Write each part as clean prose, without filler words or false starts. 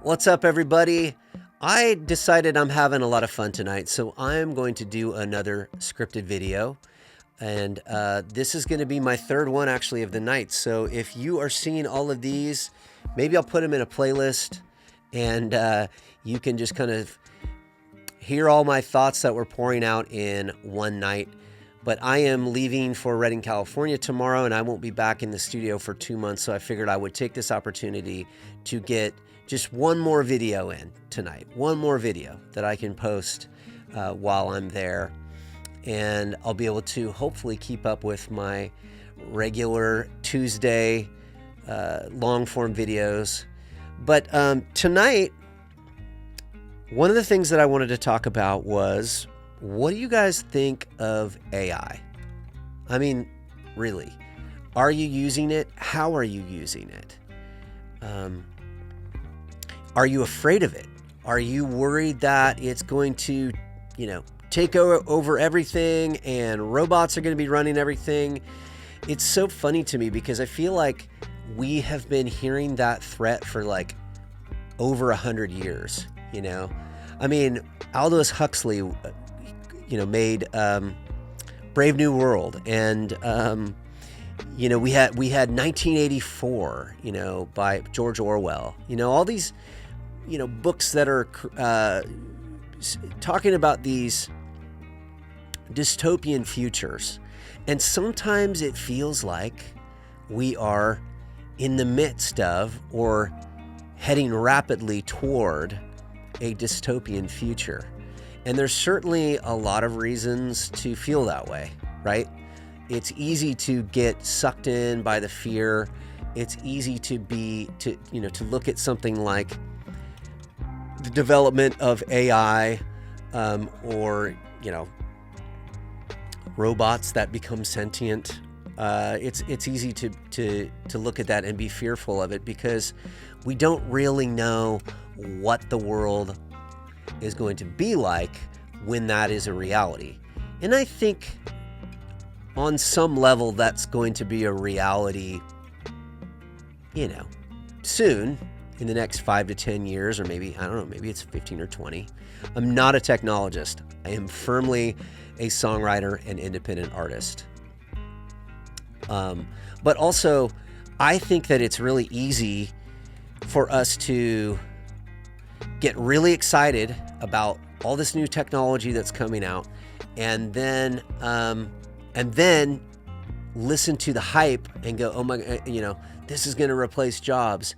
What's up, everybody? I decided I'm having a lot of fun tonight, so I'm going to do another scripted video. And this is going to be my third one, actually, of the night. So if you are seeing all of these, maybe I'll put them in a playlist, and you can just kind of hear all my thoughts that we're pouring out in one night. But I am leaving for Redding, California tomorrow, and I won't be back in the studio for 2 months. So I figured I would take this opportunity to get just one more video in tonight. One more video that I can post while I'm there. And I'll be able to hopefully keep up with my regular Tuesday long form videos. But tonight, one of the things that I wanted to talk about was, what do you guys think of AI? I mean, really, are you using it? How are you using it? Are you afraid of it? Are you worried that it's going to, take over everything and robots are going to be running everything? It's so funny to me because I feel like we have been hearing that threat for like over 100 years, I mean, Aldous Huxley, made Brave New World, and we had 1984, by George Orwell. All these, books that are talking about these dystopian futures, and sometimes it feels like we are in the midst of or heading rapidly toward a dystopian future. And there's certainly a lot of reasons to feel that way, right? It's easy to get sucked in by the fear. It's easy to look at something like the development of AI, or robots that become sentient. It's easy to look at that and be fearful of it because we don't really know what the world is going to be like when that is a reality. And I think on some level that's going to be a reality, soon, in the next 5 to 10 years, or maybe, I don't know, maybe it's 15 or 20. I'm not a technologist. I am firmly a songwriter and independent artist. But also, I think that it's really easy for us to get really excited about all this new technology that's coming out, and then listen to the hype and go, oh my, this is going to replace jobs.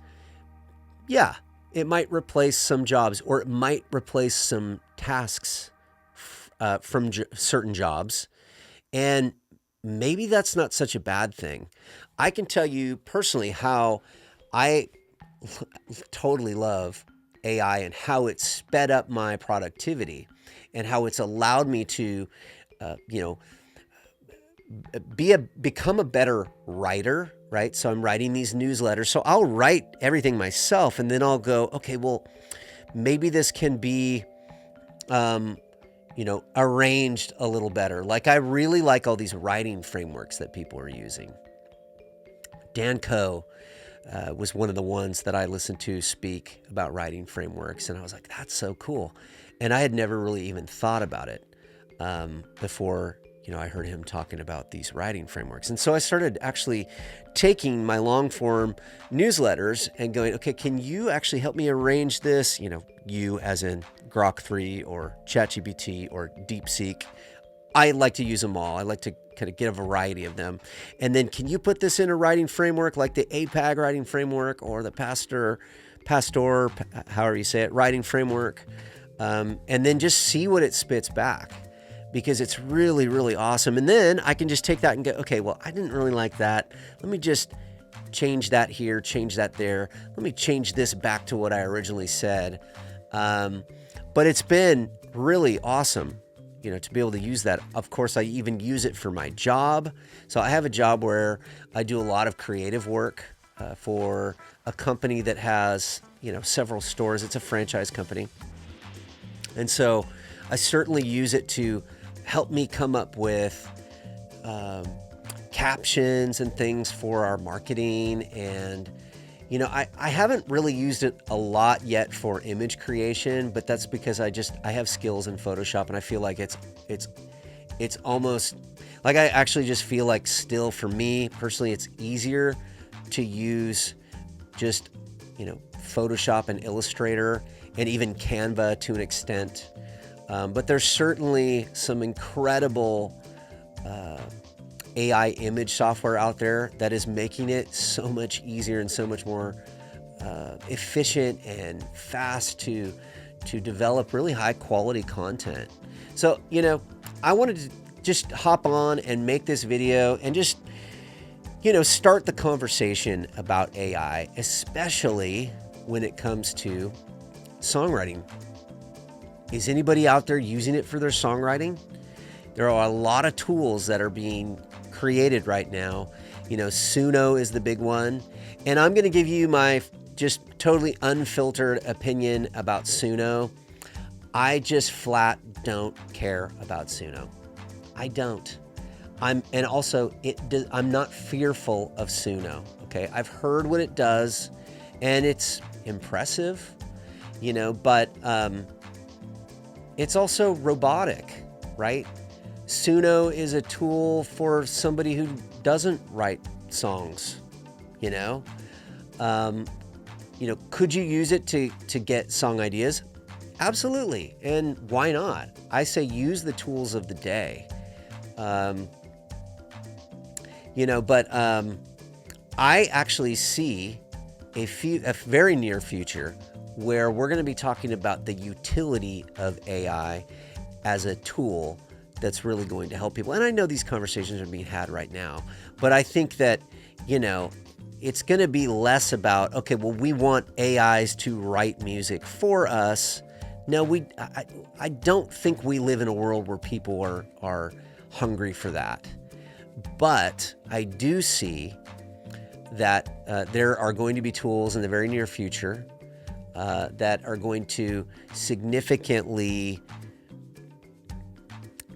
Yeah, it might replace some jobs, or it might replace some tasks from certain jobs, and maybe that's not such a bad thing. I can tell you personally how I totally love AI and how it's sped up my productivity and how it's allowed me to, become a better writer, right? So I'm writing these newsletters. So I'll write everything myself, and then I'll go, okay, well, maybe this can be, arranged a little better. Like, I really like all these writing frameworks that people are using. Dan Coe was one of the ones that I listened to speak about writing frameworks, and I was like, that's so cool. And I had never really even thought about it before, I heard him talking about these writing frameworks. And so I started actually taking my long form newsletters and going, okay, can you actually help me arrange this? You as in Grok 3 or ChatGPT or DeepSeek. I like to use them all. I like to kind of get a variety of them. And then, can you put this in a writing framework like the APAG writing framework or the Pastor, however you say it, writing framework? And then just see what it spits back, because it's really, really awesome. And then I can just take that and go, okay, well, I didn't really like that. Let me just change that here, change that there. Let me change this back to what I originally said. But it's been really awesome, to be able to use that. Of course, I even use it for my job. So I have a job where I do a lot of creative work for a company that has, several stores. It's a franchise company. And so I certainly use it to help me come up with captions and things for our marketing, and I haven't really used it a lot yet for image creation, but that's because I have skills in Photoshop, and I feel like it's almost like I actually just feel like still for me personally, it's easier to use just, Photoshop and Illustrator and even Canva to an extent. But there's certainly some incredible AI image software out there that is making it so much easier and so much more efficient and fast to develop really high quality content. So, I wanted to just hop on and make this video and just, start the conversation about AI, especially when it comes to songwriting. Is anybody out there using it for their songwriting? There are a lot of tools that are being created right now. Suno is the big one. And I'm going to give you my just totally unfiltered opinion about Suno. I just flat don't care about Suno. I don't. I'm not fearful of Suno. Okay. I've heard what it does and it's impressive, but it's also robotic, right? Suno is a tool for somebody who doesn't write songs, could you use it to get song ideas? Absolutely. And why not? I say use the tools of the day. But I actually see a very near future where we're going to be talking about the utility of AI as a tool that's really going to help people. And I know these conversations are being had right now, but I think that, it's going to be less about, okay, well, we want AIs to write music for us. No, I don't think we live in a world where people are hungry for that. But I do see that there are going to be tools in the very near future that are going to significantly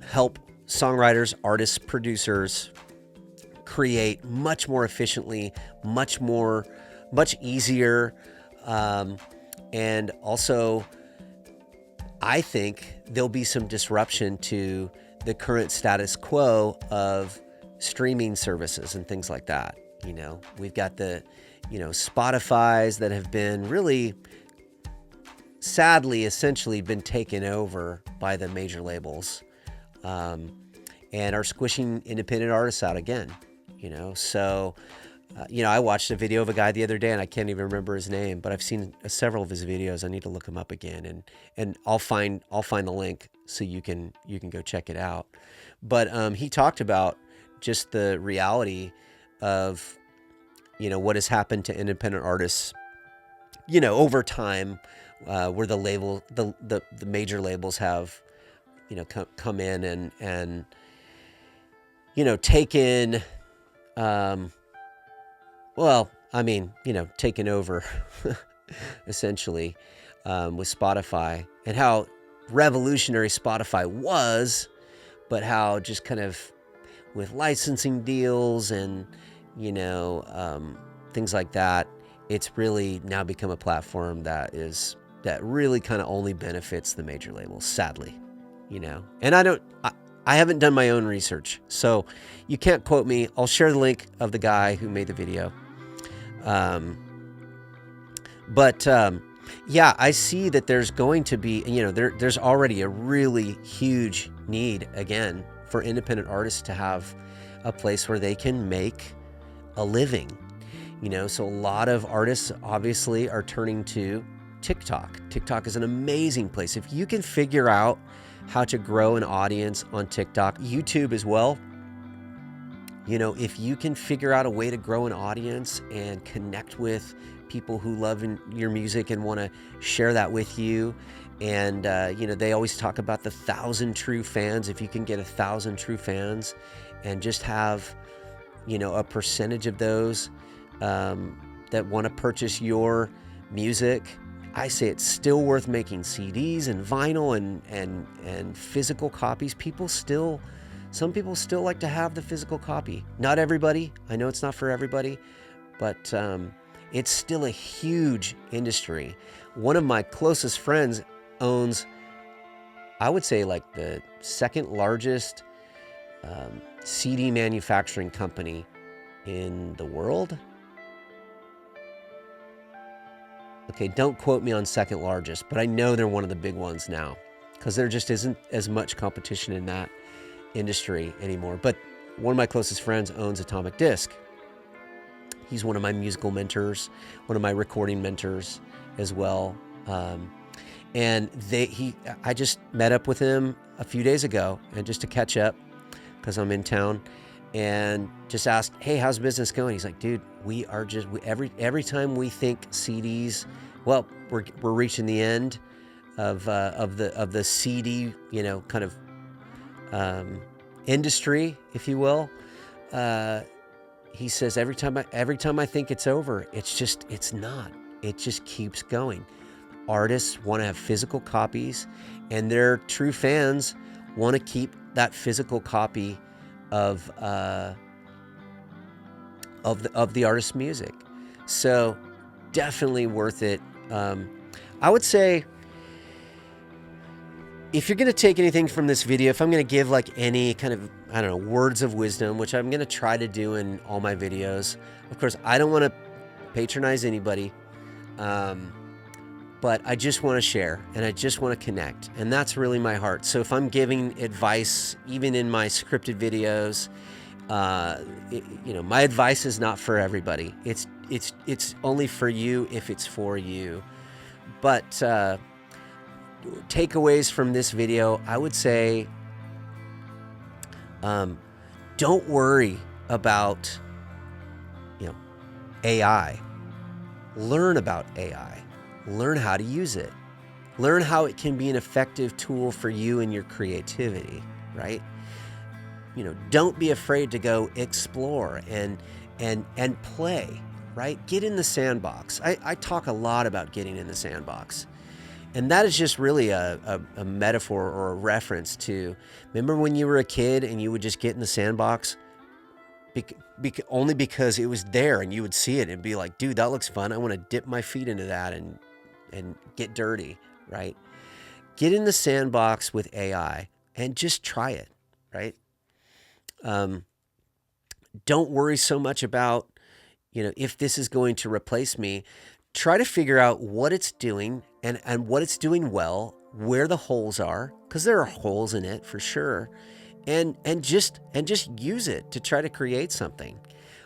help songwriters, artists, producers create much more efficiently, much easier. And also, I think there'll be some disruption to the current status quo of streaming services and things like that. We've got the, Spotify's that have been really, sadly, essentially been taken over by the major labels, and are squishing independent artists out again. So, I watched a video of a guy the other day, and I can't even remember his name, but I've seen several of his videos. I need to look him up again, and I'll find the link so you can go check it out. But he talked about just the reality of, what has happened to independent artists, over time, where the major labels have, come in and taken, taken over essentially, with Spotify, and how revolutionary Spotify was, but how just kind of with licensing deals and, things like that, it's really now become a platform that really kind of only benefits the major labels, sadly, and I haven't done my own research, so you can't quote me. I'll share the link of the guy who made the video. Yeah, I see that there's going to be, there's already a really huge need again for independent artists to have a place where they can make a living, so a lot of artists obviously are turning to TikTok. TikTok is an amazing place. If you can figure out how to grow an audience on TikTok, YouTube as well, if you can figure out a way to grow an audience and connect with people who love your music and want to share that with you. And, they always talk about the 1,000 true fans. If you can get 1,000 true fans and just have, a percentage of those that want to purchase your music, I say it's still worth making CDs and vinyl and physical copies. Some people still like to have the physical copy. Not everybody. I know it's not for everybody, but It's still a huge industry. One of my closest friends owns, I would say, like the second largest CD manufacturing company in the world. Okay, don't quote me on second largest, but I know they're one of the big ones now because there just isn't as much competition in that industry anymore. But one of my closest friends owns Atomic Disc. He's one of my musical mentors, one of my recording mentors as well. And I just met up with him a few days ago, and just to catch up because I'm in town, and just asked, "Hey, how's business going?" He's like, "Dude, every time we think CDs, well, we're reaching the end of the CD, kind of industry, if you will." He says every time I think it's over, it's not. It just keeps going. Artists want to have physical copies, and their true fans want to keep that physical copy of the artist's music. So definitely worth it. I would say, if you're going to take anything from this video, if I'm going to give like any kind of, I don't know, words of wisdom, which I'm going to try to do in all my videos. Of course, I don't want to patronize anybody, but I just want to share, and I just want to connect, and that's really my heart. So if I'm giving advice, even in my scripted videos, my advice is not for everybody. It's only for you if it's for you. But takeaways from this video, I would say, don't worry about AI. Learn about AI. Learn how to use it. Learn how it can be an effective tool for you and your creativity, right? Don't be afraid to go explore and play, right? Get in the sandbox. I talk a lot about getting in the sandbox. And that is just really a metaphor or a reference to, remember when you were a kid and you would just get in the sandbox only because it was there and you would see it and be like, dude, that looks fun. I want to dip my feet into that and get dirty, right? Get in the sandbox with AI and just try it, right? Don't worry so much about, if this is going to replace me. Try to figure out what it's doing and what it's doing well, where the holes are, because there are holes in it for sure, and just use it to try to create something,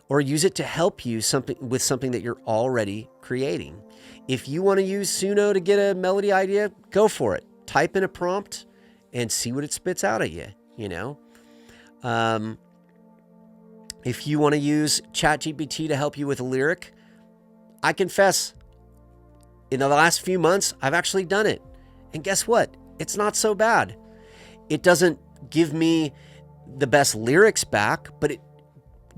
or use it to help you with something that you're already creating. If you want to use Suno to get a melody idea, go for it. Type in a prompt and see what it spits out at you. If you want to use ChatGPT to help you with a lyric, I confess, in the last few months, I've actually done it. And guess what? It's not so bad. It doesn't give me the best lyrics back, but it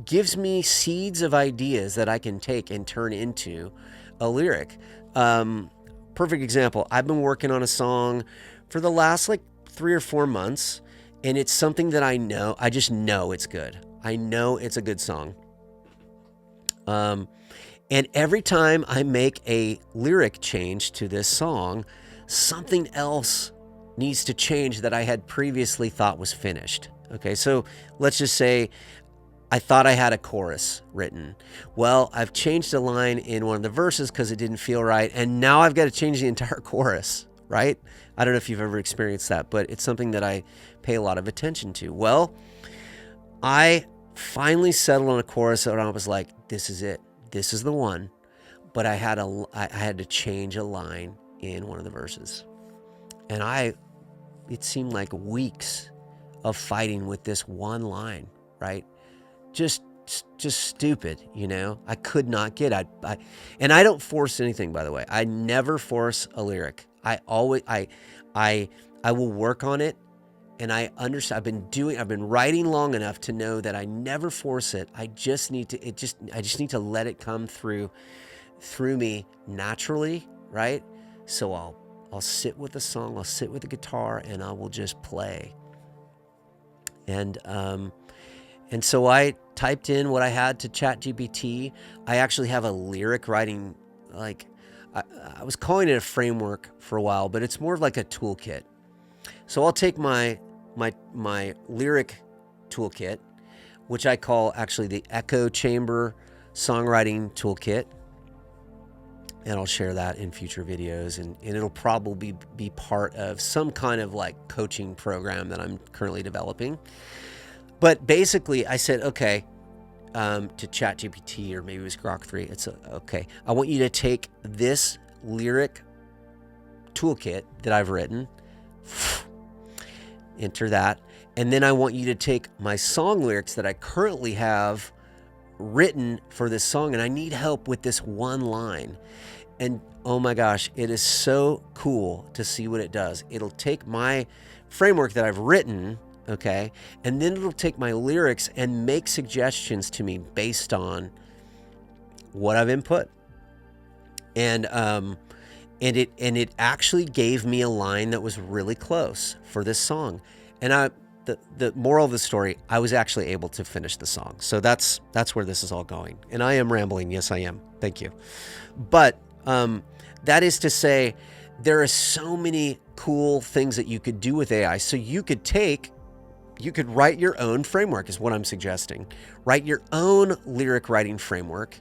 gives me seeds of ideas that I can take and turn into a lyric. Perfect example. I've been working on a song for the last 3 or 4 months, and it's something that I just know it's good. I know it's a good song. And every time I make a lyric change to this song, something else needs to change that I had previously thought was finished. Okay, so let's just say I thought I had a chorus written. Well, I've changed a line in one of the verses because it didn't feel right, and now I've got to change the entire chorus, right? I don't know if you've ever experienced that, but it's something that I pay a lot of attention to. Well, I finally settled on a chorus, and I was like, this is it. This is the one. But I had to change a line in one of the verses. And it seemed like weeks of fighting with this one line, right? Just stupid, I could not get it. And I don't force anything, by the way. I never force a lyric. I will work on it, and I understand. I've been writing long enough to know that I never force it. I just need to let it come through me naturally, right? So I'll sit with the song, I'll sit with the guitar, and I will just play. And And so I typed in what I had to ChatGPT. I actually have a lyric writing, like, I was calling it a framework for a while, but it's more of like a toolkit. So I'll take my lyric toolkit, which I call actually the Echo Chamber Songwriting Toolkit, and I'll share that in future videos, and it'll probably be part of some kind of like coaching program that I'm currently developing. But basically I said, okay, to ChatGPT, or maybe it was Grok 3, it's okay, I want you to take this lyric toolkit that I've written, enter that, and then I want you to take my song lyrics that I currently have written for this song, and I need help with this one line. And oh my gosh, it is so cool to see what it does. It'll take my framework that I've written, okay, and then it'll take my lyrics and make suggestions to me based on what I've input. And it actually gave me a line that was really close for this song. And the moral of the story, I was actually able to finish the song. So that's where this is all going. And I am rambling. Yes, I am. Thank you. But that is to say, there are so many cool things that you could do with AI. So you could write your own framework, is what I'm suggesting. Write your own lyric writing framework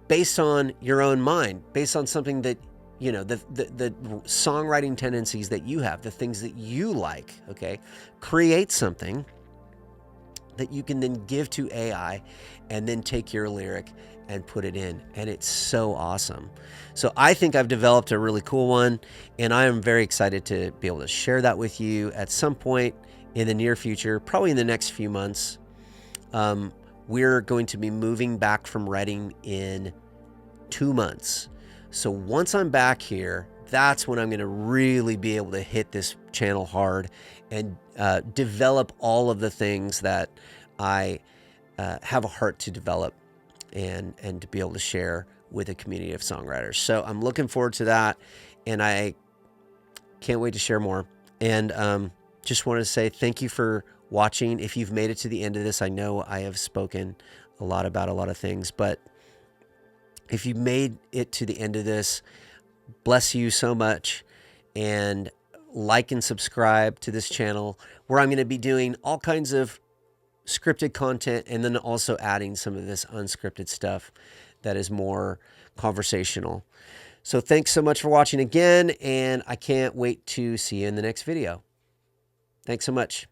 based on your own mind, based on something that, you know, the songwriting tendencies that you have, the things that you like, okay? Create something that you can then give to AI, and then take your lyric and put it in. And it's so awesome. So I think I've developed a really cool one, and I am very excited to be able to share that with you at some point in the near future, probably in the next few months. We're going to be moving back from Reading in 2 months. So once I'm back here, that's when I'm going to really be able to hit this channel hard and develop all of the things that I have a heart to develop and to be able to share with a community of songwriters. So I'm looking forward to that, and I can't wait to share more. And just wanted to say thank you for watching. If you've made it to the end of this, I know I have spoken a lot about a lot of things, but if you made it to the end of this, bless you so much. And like and subscribe to this channel, where I'm going to be doing all kinds of scripted content, and then also adding some of this unscripted stuff that is more conversational. So thanks so much for watching again, and I can't wait to see you in the next video. Thanks so much.